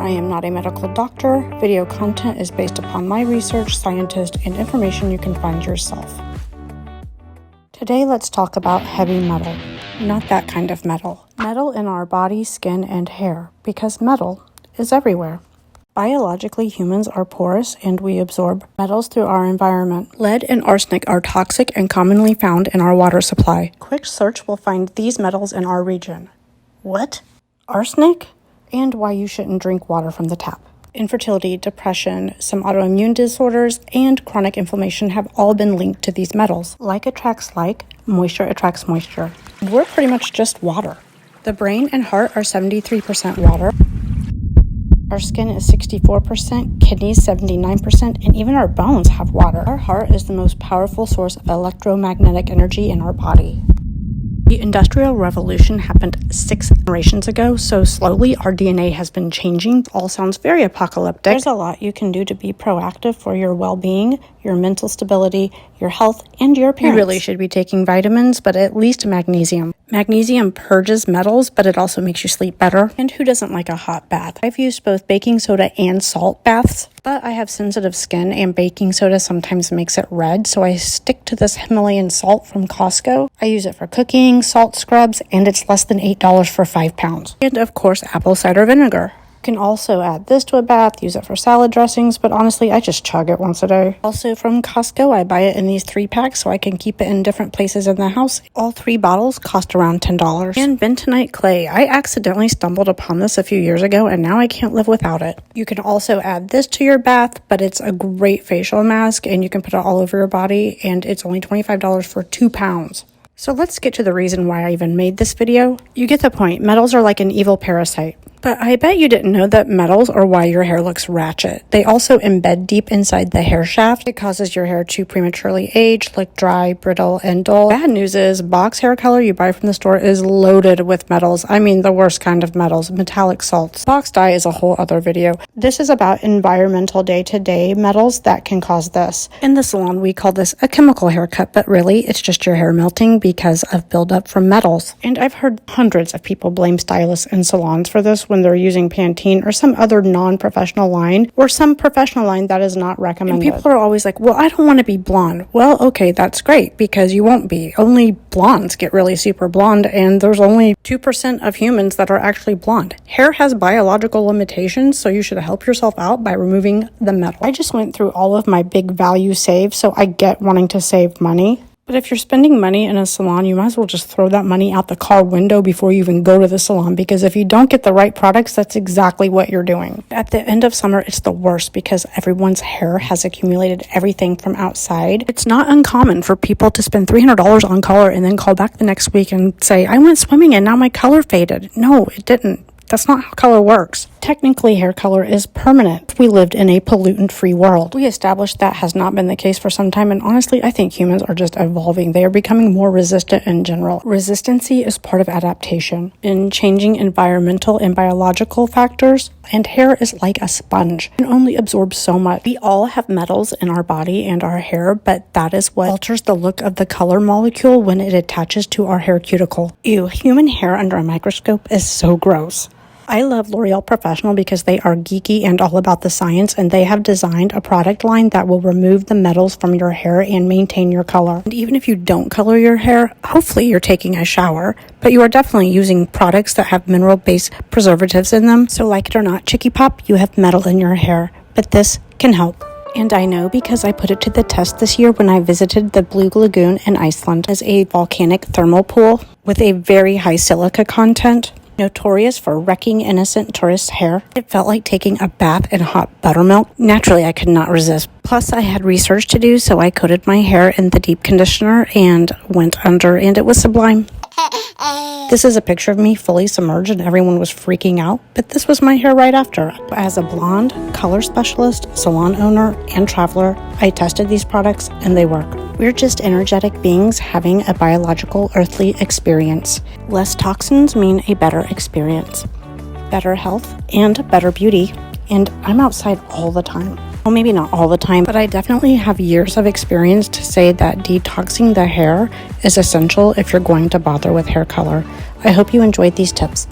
I am not a medical doctor. Video content is based upon my research, scientists, and information you can find yourself. Today, let's talk about heavy metal. Not that kind of metal. Metal in our body, skin, and hair, because metal is everywhere. Biologically, humans are porous and we absorb metals through our environment. Lead and arsenic are toxic and commonly found in our water supply. Quick search will find these metals in our region. What? Arsenic? And why you shouldn't drink water from the tap. Infertility, depression, some autoimmune disorders, and chronic inflammation have all been linked to these metals. Like attracts like, moisture attracts moisture. We're pretty much just water. The brain and heart are 73% water. Our skin is 64%, kidneys 79%, and even our bones have water. Our heart is the most powerful source of electromagnetic energy in our body. The Industrial Revolution happened 6 generations ago, so slowly our DNA has been changing. All sounds very apocalyptic. There's a lot you can do to be proactive for your well-being, your mental stability, your health, and your appearance. You really should be taking vitamins, but at least magnesium. Magnesium purges metals, but it also makes you sleep better. And who doesn't like a hot bath? I've used both baking soda and salt baths, but I have sensitive skin and baking soda sometimes makes it red, so I stick to this Himalayan salt from Costco. I use it for cooking, salt scrubs, and it's less than $8 for 5 pounds. And of course, apple cider vinegar. You can also add this to a bath, use it for salad dressings, but honestly, I just chug it once a day. Also from Costco, I buy it in these 3-packs so I can keep it in different places in the house. All 3 bottles cost around $10. And bentonite clay. I accidentally stumbled upon this a few years ago and now I can't live without it. You can also add this to your bath, but it's a great facial mask and you can put it all over your body and it's only $25 for 2 pounds. So let's get to the reason why I even made this video. You get the point. Metals are like an evil parasite. But I bet you didn't know that metals are why your hair looks ratchet. They also embed deep inside the hair shaft. It causes your hair to prematurely age, look dry, brittle, and dull. Bad news is, box hair color you buy from the store is loaded with metals. I mean the worst kind of metals, metallic salts. Box dye is a whole other video. This is about environmental day-to-day metals that can cause this. In the salon, we call this a chemical haircut, but really it's just your hair melting because of buildup from metals. And I've heard hundreds of people blame stylists and salons for this when they're using Pantene or some other non-professional line or some professional line that is not recommended. And people are always like, well, I don't want to be blonde. Well, okay, that's great because you won't be. Only blondes get really super blonde and there's only 2% of humans that are actually blonde. Hair has biological limitations, so you should help yourself out by removing the metal. I just went through all of my big value saves, so I get wanting to save money. But if you're spending money in a salon, you might as well just throw that money out the car window before you even go to the salon, because if you don't get the right products, that's exactly what you're doing. At the end of summer, it's the worst because everyone's hair has accumulated everything from outside. It's not uncommon for people to spend $300 on color and then call back the next week and say, I went swimming and now my color faded. No, it didn't. That's not how color works. Technically, hair color is permanent. We lived in a pollutant-free world. We established that has not been the case for some time, and honestly, I think humans are just evolving. They are becoming more resistant in general. Resistancy is part of adaptation. In changing environmental and biological factors, and hair is like a sponge. It can only absorb so much. We all have metals in our body and our hair, but that is what alters the look of the color molecule when it attaches to our hair cuticle. Ew, human hair under a microscope is so gross. I love L'Oreal Professional because they are geeky and all about the science, and they have designed a product line that will remove the metals from your hair and maintain your color. And even if you don't color your hair, hopefully you're taking a shower, but you are definitely using products that have mineral-based preservatives in them. So like it or not, Chicky Pop, you have metal in your hair, but this can help. And I know because I put it to the test this year when I visited the Blue Lagoon in Iceland as a volcanic thermal pool with a very high silica content. Notorious for wrecking innocent tourists' hair. It felt like taking a bath in hot buttermilk. Naturally, I could not resist. Plus, I had research to do, so I coated my hair in the deep conditioner and went under, and it was sublime. This is a picture of me fully submerged and everyone was freaking out, but this was my hair right after. As a blonde, color specialist, salon owner, and traveler, I tested these products and they work. We're just energetic beings having a biological earthly experience. Less toxins mean a better experience, better health, and better beauty. And I'm outside all the time. Well, maybe not all the time, but I definitely have years of experience to say that detoxing the hair is essential if you're going to bother with hair color. I hope you enjoyed these tips.